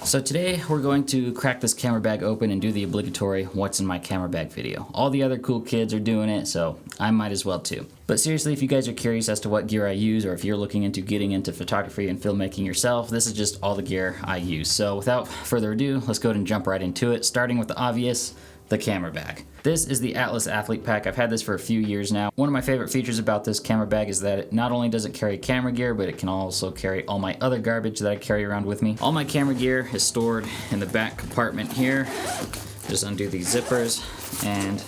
So today we're going to crack this camera bag open and do the obligatory what's in my camera bag video. All the other cool kids are doing it, so I might as well too. But seriously, if you guys are curious as to what gear I use, or if you're looking into getting into photography and filmmaking yourself, this is just all the gear I use. So without further ado, let's go ahead and jump right into it, starting with the obvious, the camera bag. This is the Atlas Athlete Pack. I've had this for a few years now. One of my favorite features about this camera bag is that it not only does it carry camera gear, but it can also carry all my other garbage that I carry around with me. All my camera gear is stored in the back compartment here. Just undo these zippers and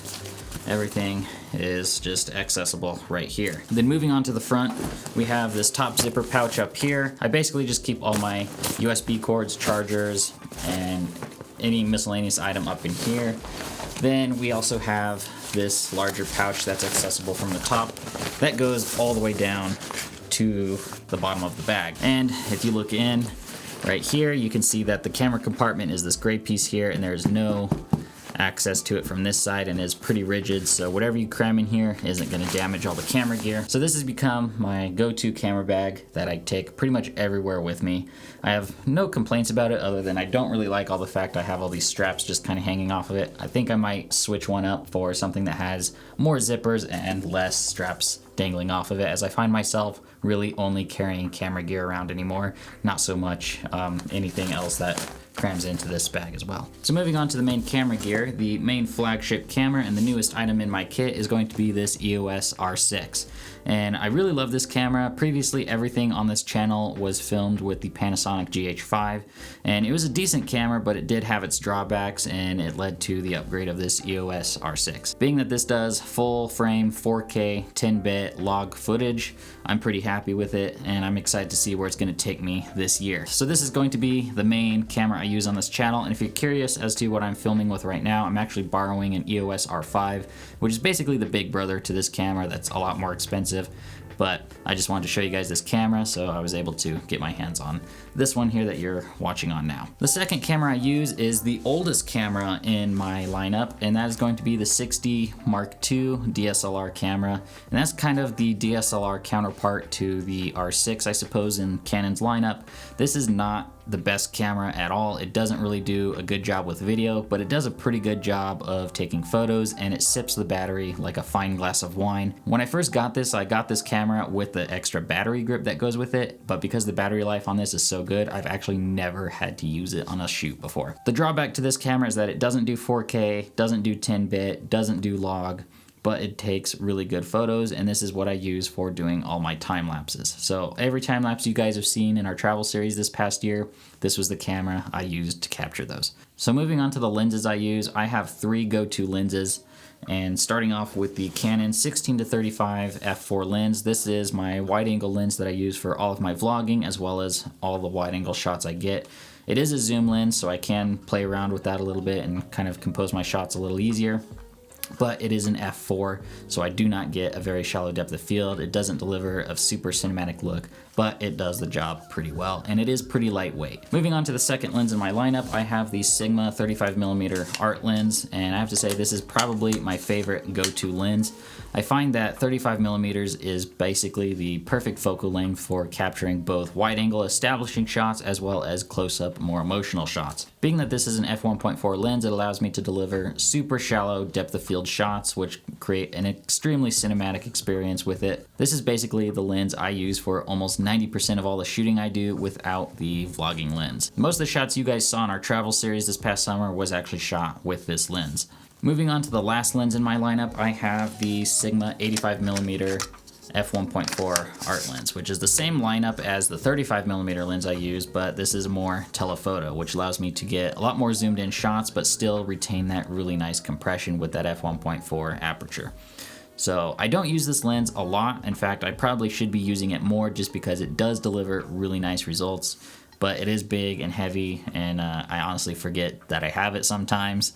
everything is just accessible right here. Then moving on to the front, we have this top zipper pouch up here. I basically just keep all my USB cords, chargers, and any miscellaneous item up in here. Then we also have this larger pouch that's accessible from the top that goes all the way down to the bottom of the bag. And if you look in right here, you can see that the camera compartment is this gray piece here, and there's no access to it from this side, and is pretty rigid, so whatever you cram in here isn't going to damage all the camera gear. So this has become my go-to camera bag that I take pretty much everywhere with me. I have no complaints about it, other than I don't really like all the fact I have all these straps just kind of hanging off of it. I think I might switch one up for something that has more zippers and less straps dangling off of it, as I find myself really only carrying camera gear around anymore, not so much anything else that crams into this bag as well. So moving on to the main camera gear, the main flagship camera and the newest item in my kit is going to be this EOS R6. And I really love this camera. Previously, everything on this channel was filmed with the Panasonic GH5, and it was a decent camera, but it did have its drawbacks, and it led to the upgrade of this EOS R6. Being that this does full frame 4K 10-bit log footage, I'm pretty happy with it, and I'm excited to see where it's going to take me this year. So this is going to be the main camera I use on this channel, and if you're curious as to what I'm filming with right now, I'm actually borrowing an EOS R5, which is basically the big brother to this camera that's a lot more expensive. But I just wanted to show you guys this camera, so I was able to get my hands on this one here that you're watching on now. The second camera I use is the oldest camera in my lineup, and that is going to be the 6D Mark II DSLR camera. And that's kind of the DSLR counterpart to the R6, I suppose, in Canon's lineup. This is not the best camera at all. It doesn't really do a good job with video, but it does a pretty good job of taking photos, and it sips the battery like a fine glass of wine. When I first got this, I got this camera with the extra battery grip that goes with it, but because the battery life on this is so good, I've actually never had to use it on a shoot before. The drawback to this camera is that it doesn't do 4K, doesn't do 10-bit, doesn't do log, but it takes really good photos, and this is what I use for doing all my time lapses. So every time lapse you guys have seen in our travel series this past year, this was the camera I used to capture those. So moving on to the lenses I use, I have three go-to lenses, and starting off with the Canon 16-35 f4 lens. This is my wide-angle lens that I use for all of my vlogging, as well as all the wide-angle shots I get. It is a zoom lens, so I can play around with that a little bit and kind of compose my shots a little easier. But it is an f4, so I do not get a very shallow depth of field. It doesn't deliver a super cinematic look, but it does the job pretty well, and it is pretty lightweight. Moving on to the second lens in my lineup, I have the Sigma 35mm art lens, and I have to say this is probably my favorite go-to lens. I find that 35mm is basically the perfect focal length for capturing both wide-angle establishing shots as well as close-up, more emotional shots. Being that this is an f1.4 lens, it allows me to deliver super shallow depth of field shots, which create an extremely cinematic experience with it. This is basically the lens I use for almost 90% of all the shooting I do without the vlogging lens. Most of the shots you guys saw in our travel series this past summer was actually shot with this lens. Moving on to the last lens in my lineup, I have the Sigma 85mm f1.4 art lens, which is the same lineup as the 35mm lens I use, but this is more telephoto, which allows me to get a lot more zoomed in shots, but still retain that really nice compression with that f1.4 aperture. So I don't use this lens a lot. In fact, I probably should be using it more just because it does deliver really nice results, but it is big and heavy, and I honestly forget that I have it sometimes,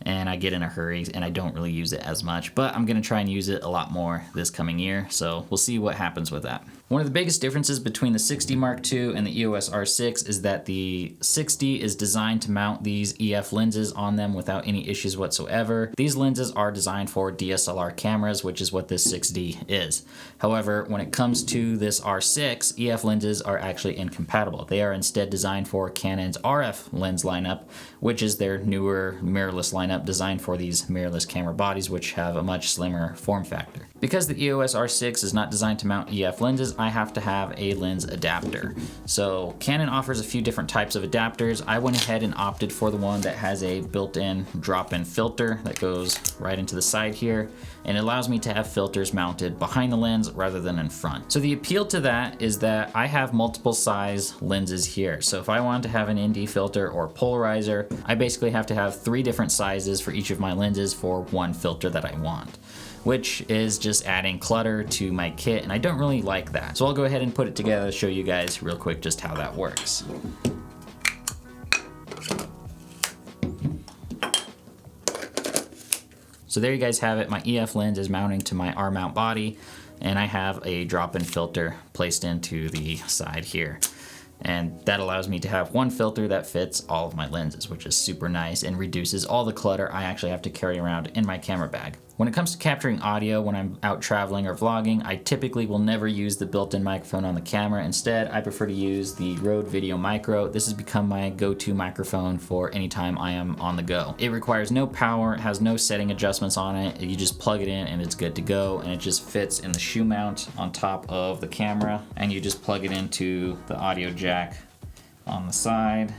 and I get in a hurry and I don't really use it as much, but I'm gonna try and use it a lot more this coming year, so we'll see what happens with that. One of the biggest differences between the 60 Mark II and the EOS R6 is that the 60 is designed to mount these EF lenses on them without any issues whatsoever. These lenses are designed for DSLR cameras, which is what this 6D is. However, when it comes to this R6, EF lenses are actually incompatible. They are instead designed for Canon's RF lens lineup, which is their newer mirrorless lineup designed for these mirrorless camera bodies, which have a much slimmer form factor. Because the EOS R6 is not designed to mount EF lenses, I have to have a lens adapter. So Canon offers a few different types of adapters. I went ahead and opted for the one that has a built-in drop-in filter that goes right into the side here, and it allows me to have filters mounted behind the lens rather than in front. So the appeal to that is that I have multiple size lenses here. So if I want to have an ND filter or polarizer, I basically have to have 3 different sizes for each of my lenses for one filter that I want, which is just adding clutter to my kit, and I don't really like that. So I'll go ahead and put it together to show you guys real quick just how that works. So there you guys have it. My EF lens is mounting to my R-mount body, and I have a drop-in filter placed into the side here. And that allows me to have one filter that fits all of my lenses, which is super nice and reduces all the clutter I actually have to carry around in my camera bag. When it comes to capturing audio when I'm out traveling or vlogging, I typically will never use the built-in microphone on the camera. Instead, I prefer to use the Rode VideoMicro. This has become my go-to microphone for any time I am on the go. It requires no power, it has no setting adjustments on it. You just plug it in and it's good to go, and it just fits in the shoe mount on top of the camera, and you just plug it into the audio jack on the side.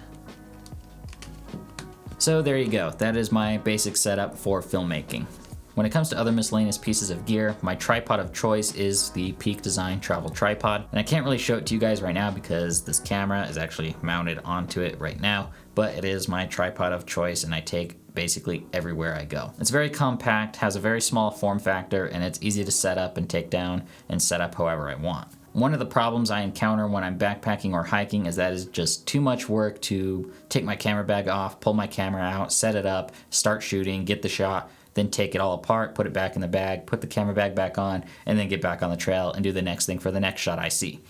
So there you go. That is my basic setup for filmmaking. When it comes to other miscellaneous pieces of gear, my tripod of choice is the Peak Design travel tripod. And I can't really show it to you guys right now because this camera is actually mounted onto it right now, but it is my tripod of choice and I take basically everywhere I go. It's very compact, has a very small form factor, and it's easy to set up and take down and set up however I want. One of the problems I encounter when I'm backpacking or hiking is that it's just too much work to take my camera bag off, pull my camera out, set it up, start shooting, get the shot, then take it all apart, put it back in the bag, put the camera bag back on, and then get back on the trail and do the next thing for the next shot I see.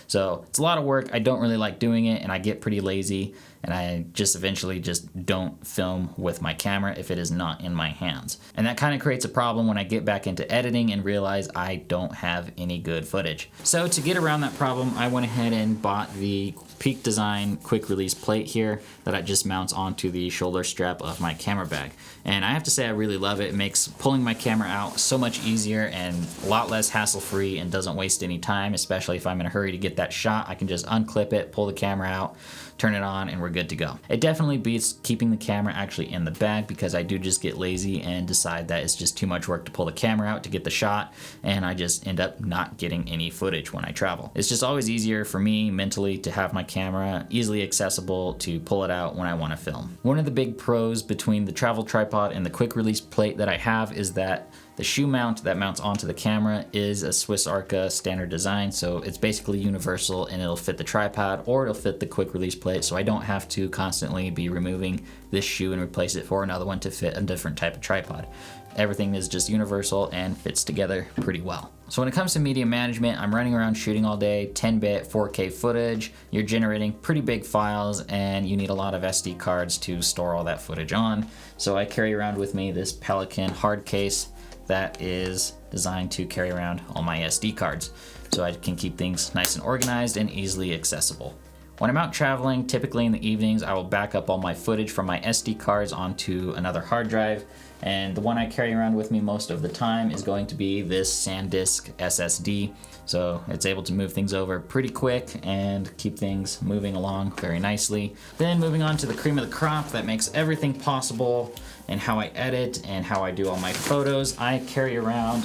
So it's a lot of work. I don't really like doing it, and I get pretty lazy, and I just eventually just don't film with my camera if it is not in my hands. And that kind of creates a problem when I get back into editing and realize I don't have any good footage. So to get around that problem, I went ahead and bought the Peak Design quick release plate here that just mounts onto the shoulder strap of my camera bag. And I have to say I really love it. It makes pulling my camera out so much easier and a lot less hassle-free and doesn't waste any time, especially if I'm in a hurry to get that shot. I can just unclip it, pull the camera out, turn it on, and we're good to go. It definitely beats keeping the camera actually in the bag because I do just get lazy and decide that it's just too much work to pull the camera out to get the shot, and I just end up not getting any footage when I travel. It's just always easier for me mentally to have my camera easily accessible to pull it out when I want to film. One of the big pros between the travel tripod and the quick release plate that I have is that the shoe mount that mounts onto the camera is a Swiss Arca standard design, so it's basically universal and it'll fit the tripod or it'll fit the quick release plate, so I don't have to constantly be removing this shoe and replace it for another one to fit a different type of tripod. Everything is just universal and fits together pretty well. So when it comes to media management, I'm running around shooting all day, 10-bit 4K footage. You're generating pretty big files and you need a lot of SD cards to store all that footage on. So I carry around with me this Pelican Hardcase that is designed to carry around all my SD cards, so I can keep things nice and organized and easily accessible. When I'm out traveling, typically in the evenings, I will back up all my footage from my SD cards onto another hard drive, and the one I carry around with me most of the time is going to be this Sandisk SSD, so it's able to move things over pretty quick and keep things moving along very nicely. Then moving on to the cream of the crop that makes everything possible and how I edit and how I do all my photos, I carry around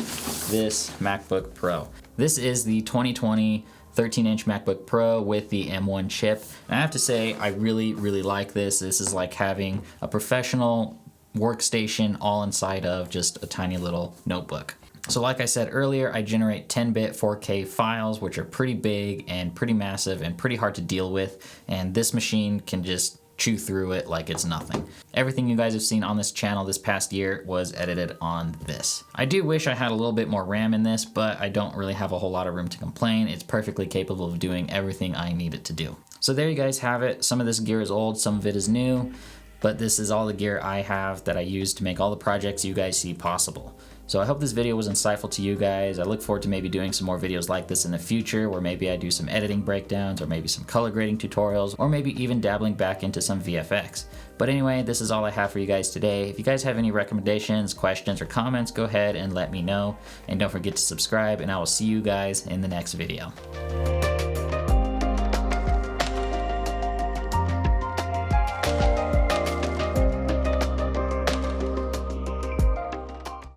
this MacBook Pro. This is the 2020 13-inch MacBook Pro with the M1 chip. And I have to say, I really, really like this. This is like having a professional workstation all inside of just a tiny little notebook. So like I said earlier, I generate 10-bit 4K files, which are pretty big and pretty massive and pretty hard to deal with. And this machine can just chew through it like it's nothing. Everything you guys have seen on this channel this past year was edited on this. I do wish I had a little bit more RAM in this, but I don't really have a whole lot of room to complain. It's perfectly capable of doing everything I need it to do. So there you guys have it. Some of this gear is old, some of it is new, but this is all the gear I have that I use to make all the projects you guys see possible. So I hope this video was insightful to you guys. I look forward to maybe doing some more videos like this in the future, where maybe I do some editing breakdowns, or maybe some color grading tutorials, or maybe even dabbling back into some VFX. But anyway, this is all I have for you guys today. If you guys have any recommendations, questions, or comments, go ahead and let me know. And don't forget to subscribe, and I will see you guys in the next video.